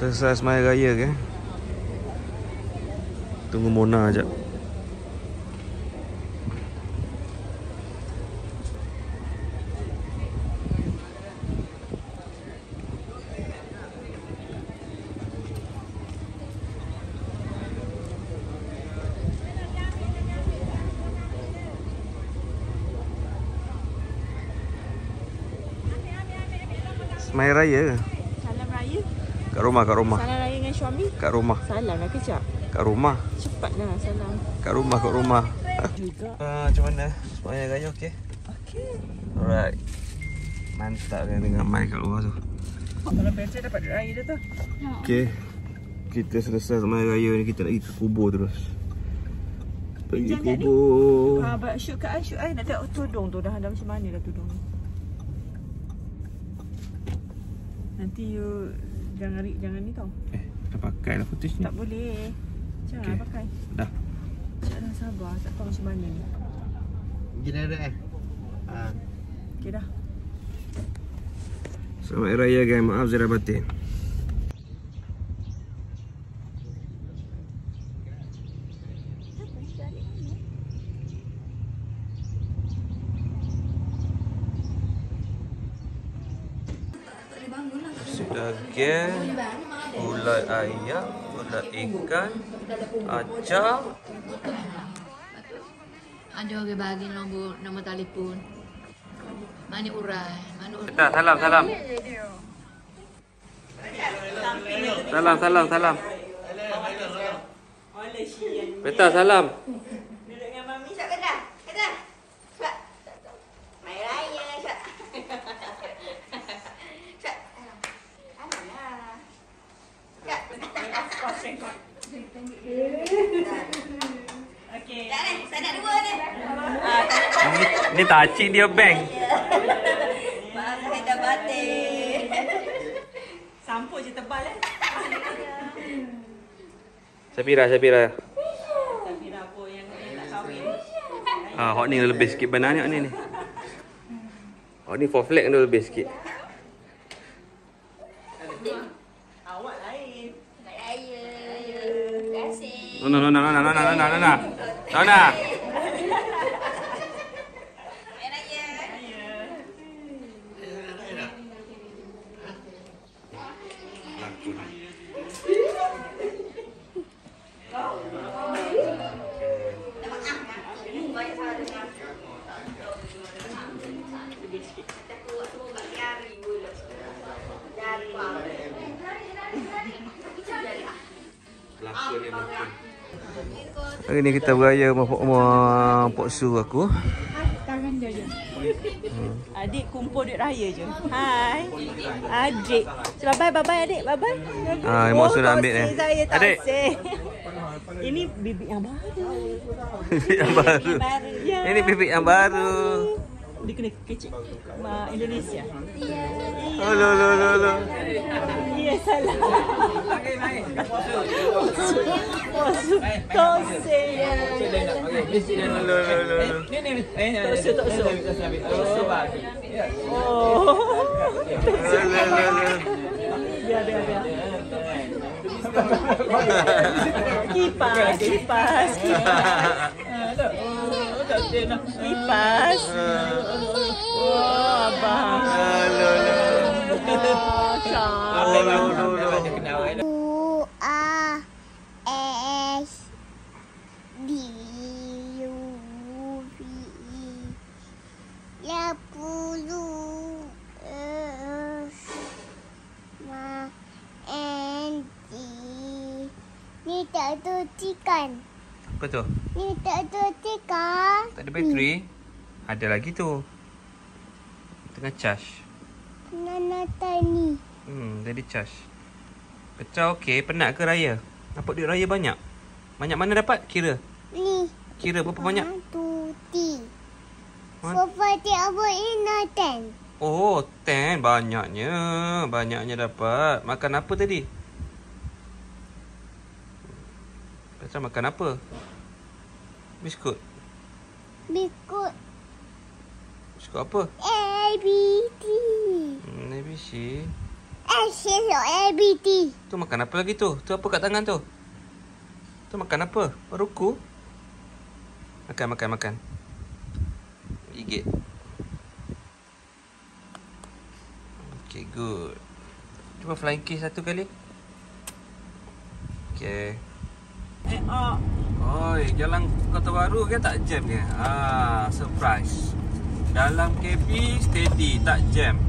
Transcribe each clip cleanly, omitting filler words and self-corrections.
Selesai Semaya Raya ke? Tunggu Mona sekejap. Semaya Raya ke? Salam raya. Kat rumah, kat rumah. Salam raya dengan suami. Kat rumah. Salam lah kejap. Kat rumah. Cepatlah salam. Kat rumah, kat rumah. Juga. Macam mana? Semaya Raya okey? Okey. Alright. Mantap kan dengan Mai kat luar tu. Kalau pencet dapat duit raya dah tu. Okey. Kita selesai Semaya Raya ni, kita nak pergi ke kubur terus. Pergi kubur. Shoot kat I, shoot I. Nak tengok tudung tu dah macam mana dah tudung ni. Nanti you jangan ni tau. Dah pakai lah footage ni. Tak boleh. Jangan pakai. Dah. Jangan sabar. Tak tahu macam mana ni. Gini dah Okey dah. Selamat Hari Raya guys. Maaf zahir batin. Daging, gulai ayam, gulai ikan, acar. Ada orang bagi nombor telefon. Mana urai? Betul, salam. Salam. Betul, salam. Duduk dengan mami Syak kata. Syak. Mai raya Syak. Syak. Alah. Syak. Okey. Tak ni, saya nak dua ni. Ni tacik dia bank. Maaf saya dah batin. Sampul je tebal Sapira. Sapira apa yang tak kahwin. Hot ni lebih sikit benar ni. Hot ni for flag tu lebih sikit. Awak lain. Raya. Terima kasih. Nona. Hari ni kita beraya sama Pok Su aku. Tangan dia je. Adik kumpul duit raya je. Hai. Adik. Bye-bye adik. Bye-bye. Mak Su dah ambil ni. Saya tak Adik. say. Ini bibik yang baru. Bibik yang baru. Ya. Ini bibik yang baru. Dia kena kecil Indonesia. Lo. Ya salah. Posu. Tose. Biar. Kipas. Kipas. Abang. Ni tak ada ikan. Apa tu? Ni tak ada ikan. Tak ada bateri? Ada lagi tu. Tengah charge. Nana tani. Jadi charge. Pecah okey. Penat ke raya? Dapat duit raya banyak? Banyak mana dapat? Kira. Ni. Kira berapa banyak? 1, 2, 3. Sofa dia apa ini 10. Oh, 10. Banyaknya dapat. Makan apa tadi? Pecah makan apa? Biskut. Biskut Biskut apa? ABC. ABC. ABT. Tu makan apa lagi tu? Tu apa kat tangan tu? Tu makan apa? Ruku? Makan. Gigit. Okay, good. Cuba flying kiss satu kali. Okay. Oi, jalan Kota Baru kan tak jam dia. Surprise. Dalam KB steady, tak jam.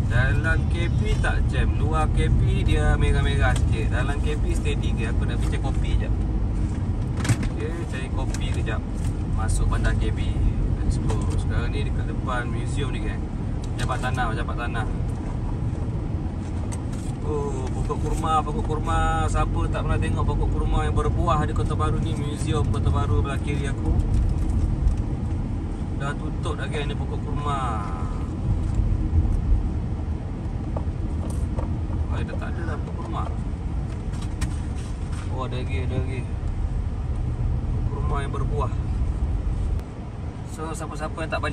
Dalam KB tak jam. Luar KB dia merah-merah sikit. Dalam KB steady ke. Aku nak pergi cari kopi sekejap. Okay, cari kopi kejap. Masuk bandar KB. Let's go. Sekarang ni dekat depan museum ni kan. Jabat tanah. Oh, pokok kurma. Siapa tak pernah tengok pokok kurma yang berbuah di Kota Baru ni? Museum Kota Baru belah kiri aku. Dah tutup dah kan ni pokok kurma. Oh, dah tak ada dah pokok kurma. Oh, ada lagi. Pokok kurma yang berbuah. So, siapa-siapa yang tak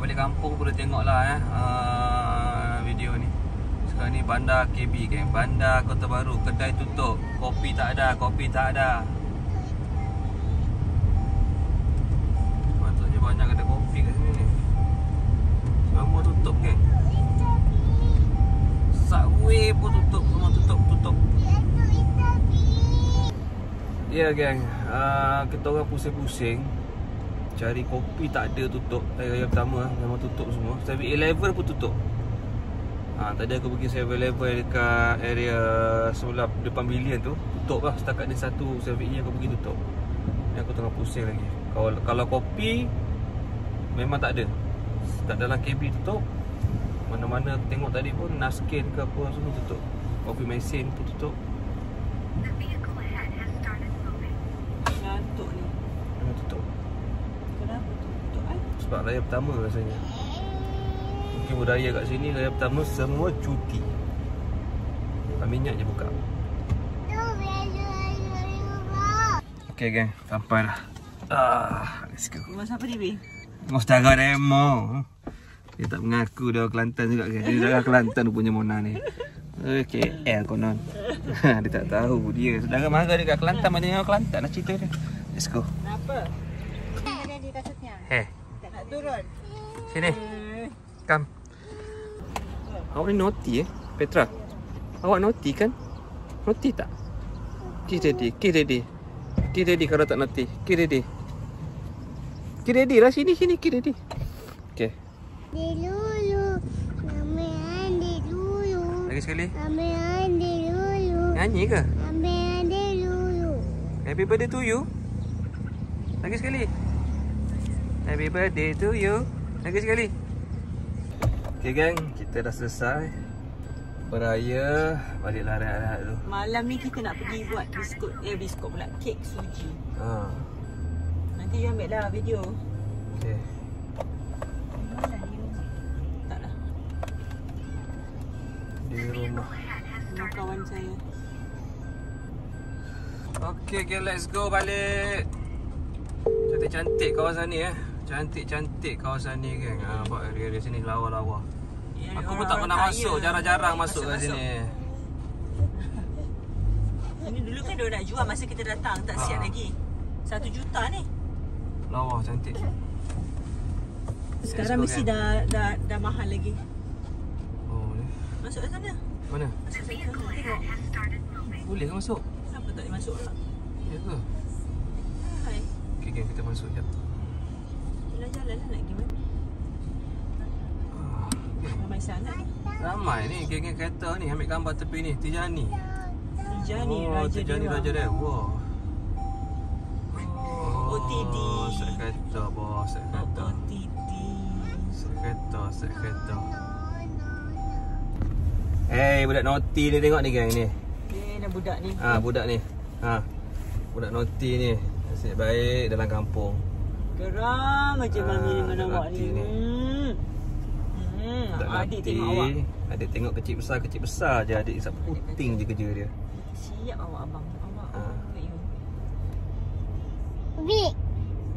balik kampung boleh tengoklah video ni. Sekarang ni bandar KB kan. Bandar Kota Baru, kedai tutup. Kopi tak ada. Patutnya banyak kedai kopi kat sini ni. Semua tutup kan. Subway pun tutup. Semua tutup. Ya geng, kita orang pusing-pusing cari kopi tak ada, tutup. Hari pertama memang tutup semua. 7-Eleven pun tutup. Tadi aku pergi 7-Eleven dekat area sebelah depan bilion tu, tutup lah. Setakat ni satu 7-E aku pergi tutup. Ni aku tengah pusing lagi. Kalau kopi memang tak ada. Tak dalam KB tutup. Mana-mana aku tengok tadi pun Naskin ke apa semua tutup. Kopi mesin pun tutup. Ngantuk ni. Memang tutup. Kenapa tutup? Sebab raya pertama rasanya. Mungkin budaya kat sini raya pertama semua cuti. Minyak je buka. Okay geng, sampai dah. Let's go. Rumah siapa ni, Bi? Rumah saudara Remo. Dia tak mengaku dia orang Kelantan juga kan. Dia dari Kelantan punya Mona ni. KL konon. Dia tak tahu dia. Saudara mara dia kat Kelantan, mana yang Kelantan lah cerita dia. Let's go. Kenapa? Ada di kasutnya. Tak nak turun. Sini. Come. Awak ni naughty Petra. Awak naughty kan? Naughty tak? Kiss daddy kalau tak naughty. Kiss daddy lah, sini kiss daddy. Okay. Dulu. Nama Andi dulu. Lagi sekali. Nama Andi dulu. Nyanyi ke? Nama Andi dulu. Happy birthday to you. Lagi sekali. Happy birthday to you. Lagi sekali. Okay geng, kita dah selesai beraya. Baliklah rehat-rehat dulu. Malam ni kita nak pergi buat biskut pula, kek suji. Nanti you ambil lah video. Okay. Taklah. Di rumah. Rumah kawan saya. Okay, let's go balik. Cantik-cantik kawasan ni Cantik-cantik kawasan ni geng. Nampak area sini lawa-lawa. Aku pun tak pernah masuk, jarang-jarang masuk kat sini. Ini dulu kan dia nak jual masa kita datang, tak siap lagi. 1 juta ni. Lawa cantik. Sekarang mesti dah mahal lagi. Oh, ni. Masuk ke sana. Mana? Masuk sana. Tengok. Boleh ke masuk? Kenapa tak boleh masuk lah? Ya ke? Hai. Okay, geng, kita masuk sekejap. Jalan-jalan lah nak pergi mana? Ramai sangat ni. Ramai ni, geng-geng kereta ni. Ambil gambar tepi ni, Tijani. Tijani, Raja Tijani Dewa. Raja Dewa. OTD. Set kereta, bos. Set kereta. OTD. Set kereta. Hey, budak naughty ni, tengok ni geng ni. Dah budak ni. Budak ni. Budak naughty ni. Nasib baik dalam kampung. Geram macam mami dengan awak ni. Tak Adik naughty. tengok awak. Adik tengok kecil besar je. Adik isap puting je kerja dia. Siap awak abang. Awak.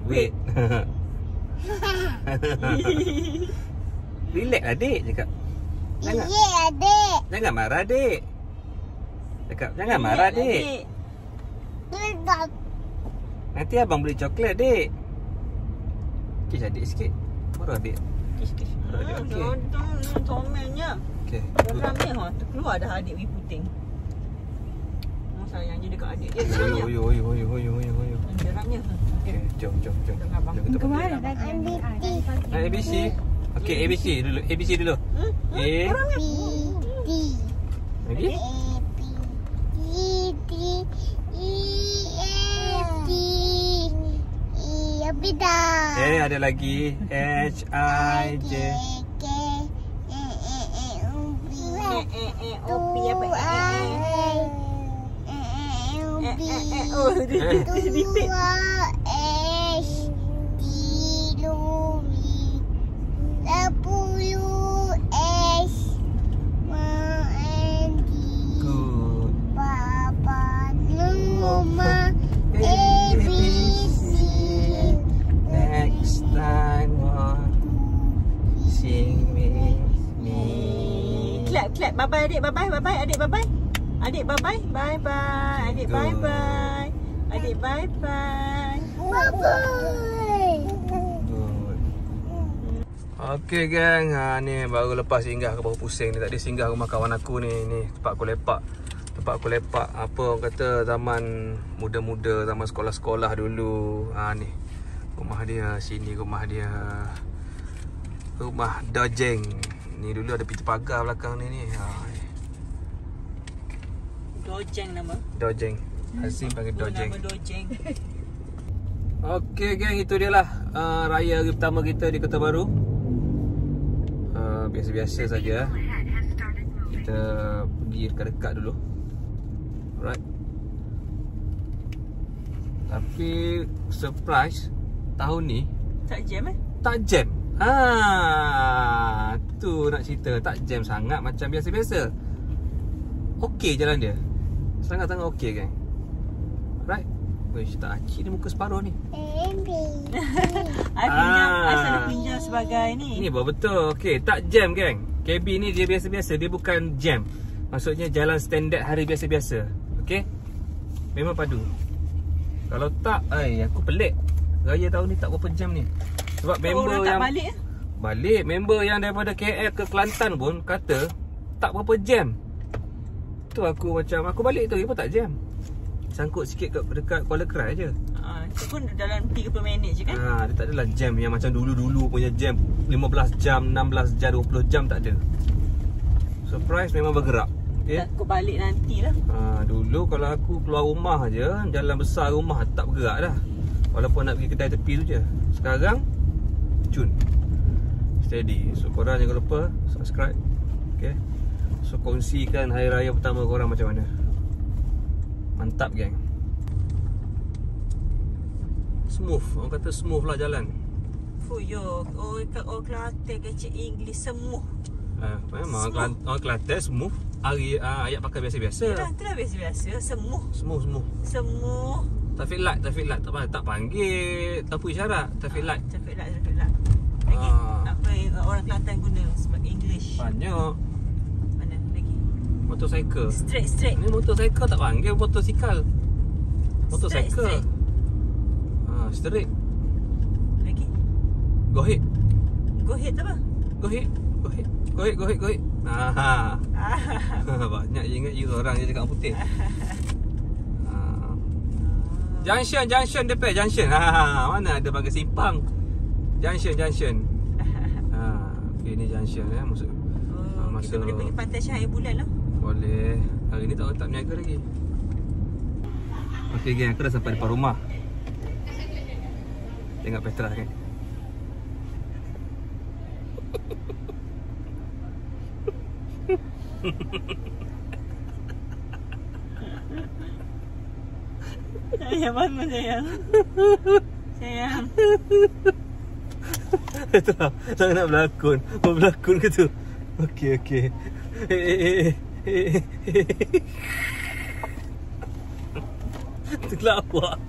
Wait. Relax adik cakap. Jangan. Iya, adik. Jangan marah, Dik. Cakap, jangan marah, Dik. Tidak. Nanti abang beli coklat, Dik. Kiss adik sikit. Baru adik. Kiss. Baru adik, okey. Tomelnya. Okey. Geramnya terkeluar dah adik pergi puting. Sayang je dekat adik dia. Geramnya. Oyo. Geramnya. Okey, jom. Jom kita Kemana pergi. tadi? ABC. Okey, ABC dulu. ABC dulu. A. Lagi? Ada lagi. H I J. Opi apa? Oh, repeat. Good. Papa, Mama, ABC. Next time sing with me. Clap. Bye-bye adik. Bye-bye. Adik bye-bye. Adik bye-bye. Bye-bye. Adik bye-bye. Adik bye-bye. Bye-bye. Good. Okey gang, ni baru lepas singgah ke Bahu Pusing ni. Tadi singgah rumah kawan aku ni. Ni tempat aku lepak. Apa orang kata zaman muda-muda, zaman sekolah-sekolah dulu. Ni rumah dia, sini rumah dia. Rumah Dojeng. Ni dulu ada pintu pagar belakang ni. Dojeng nama. Dojeng. Asyik panggil Dojeng. Nama Dojeng. Okey gang, itu dia lah raya hari pertama kita di Kota Baru. Biasa-biasa saja. Kita pergi dekat-dekat dulu. Alright. Tapi surprise tahun ni Tak jam tak jam. Tu nak cerita, tak jam sangat macam biasa-biasa. Okey jalan dia. Sangat-sangat okey gang. Right. Wish tak acik ni muka separuh ni. Asal dia pinjam sebagai ni. Ni betul. Okey, tak jam gang. KB ni dia biasa-biasa, dia bukan jam. Maksudnya jalan standard hari biasa-biasa. Okey? Memang padu. Kalau tak, aku pelik. Raya tahun ni tak berapa jam ni. Sebab member orang yang tak balik balik, member yang daripada KL ke Kelantan pun kata tak berapa jam. Tu aku macam, aku balik tu, dia pun tak jam. Sangkut sikit dekat Kuala Krai je. Itu pun dalam 30 minit je kan. Dia tak adalah jam yang macam dulu-dulu punya jam 15 jam, 16 jam, 20 jam tak ada. Surprise memang bergerak. Okay? Takut balik nantilah. Dulu kalau aku keluar rumah je, jalan besar rumah tak bergerak dah. Walaupun nak pergi kedai tepi tu je. Sekarang cun. Steady. So korang jangan lupa subscribe. Okay. So kongsikan hari raya pertama korang macam mana. Mantap geng. Smooth. Orang kata smooth lah jalan. Fuyo. Oh Kelantan kecik English semua. Memang orang Kelantan smooth. Ayat pakai biasa-biasa. Itulah biasa-biasa. Semua. Semua. Traffic light. Tak panggil lampu isyarat. Traffic light. Lagi apa yang orang Kelantan guna sebagai English? Banyak. Mana lagi? Motorcycle. Straight. Ni motorcycle tak panggil motosikal. Motorcycle. Straight. Lagi? Go ahead. Go ahead tu apa? Go ahead. Banyak je ingat you orang je cakap putih. Junction depan junction. Mana ada bagi simpang. Junction. Okey ni junction maksud. Kita boleh pergi pantai Cahaya Bulan lah. Boleh. Hari ni tak berniaga lagi. Okey geng, aku dah sampai depan rumah. Tengok Petra kan. Sayang bangun sayang. Petra, tak nak berlakon. Mau berlakon ke tu? Okey. Terlawak.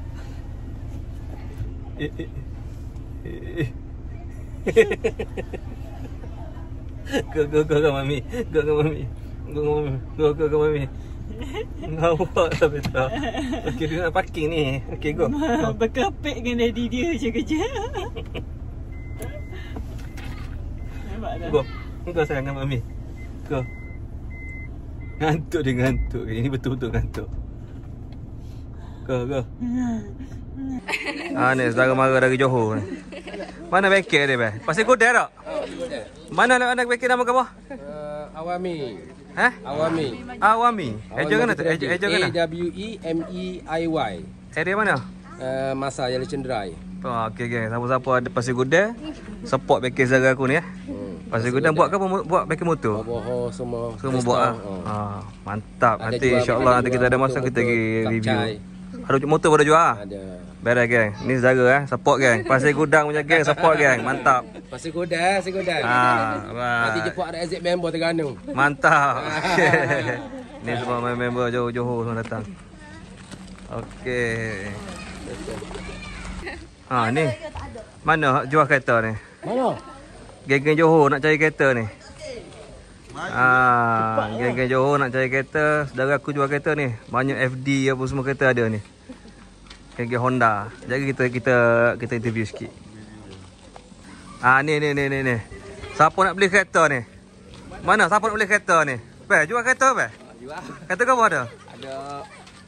Go mami. Go mami. Go mami. Ngawak lah betul. Okey, dia nak parking ni. Okey, go. Berkepek dengan daddy dia je kerja. Nampak tak? Go sayang dengan mami. Go. Ngantuk dia ngantuk. Ini betul-betul ngantuk. Go. Ni saudara mara dari Johor ni. Mana bengkel dia, Beh? Pasal Godai tak? Mana bengkel nama kau apa? Awami. Awami. Eja mana tu? Eja mana? AWEMEIY. Area mana? Masa Yellow Cendrai. Okey. Siapa-siapa ada pasal Godai, support bengkel saudara aku ni ya. Pasal Godai buat ke buat bengkel motor? Semua Buat ah. Mantap. Nanti insya-Allah nanti kita ada masa kita pergi review. Ada motor pada jual? Ada. Beres geng. Ni saudara support geng. Pasal Gudang punya geng support geng. Mantap. Pasal Godai. Nanti jemput ada exit member Terengganu. Mantap. Ni semua member Johor semua datang. Okey. Ni. Mana jual kereta ni? Mana? Geng-geng Johor nak cari kereta ni. Geng-geng Johor nak cari kereta. Saudara aku jual kereta ni. Banyak FD apa semua kereta ada ni. Geng-geng Honda. Jadi kita interview sikit. Ni. Siapa nak beli kereta ni? Mana siapa nak beli kereta ni? Beh, jual kereta beh? Jual. Kereta kau apa ada? Ada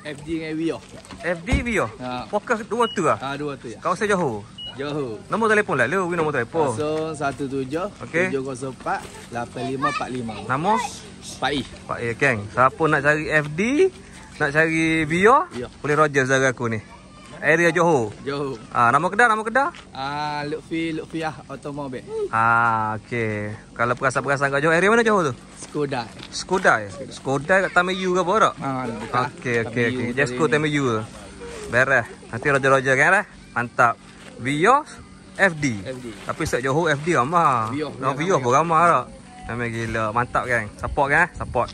FD dengan Vio. FD Vio? Fokus dua tu ah? Dua tu ya. Kawasan Johor? Johor. Nombor telefon lah. Lu nombor telefon. 017 Okey. 704 8545. Nama? Pak I. Pak A Keng. Siapa nak cari FD, nak cari Vio, boleh Roger saudara aku ni. Area Johor. Nama kedai? Lutfiah Automobil. Okey. Kalau perasan-perasan kat Johor, area mana Johor tu? Skodai kat Tameyu ke apa tak? Okey. Just go Tameyu ke. Beres. Nanti Roger kan dah. Mantap. Vio FD. Tapi set Johor FD ramah. Vio pun ramah tak? Memang gila. Mantap kan. Support kan? Support.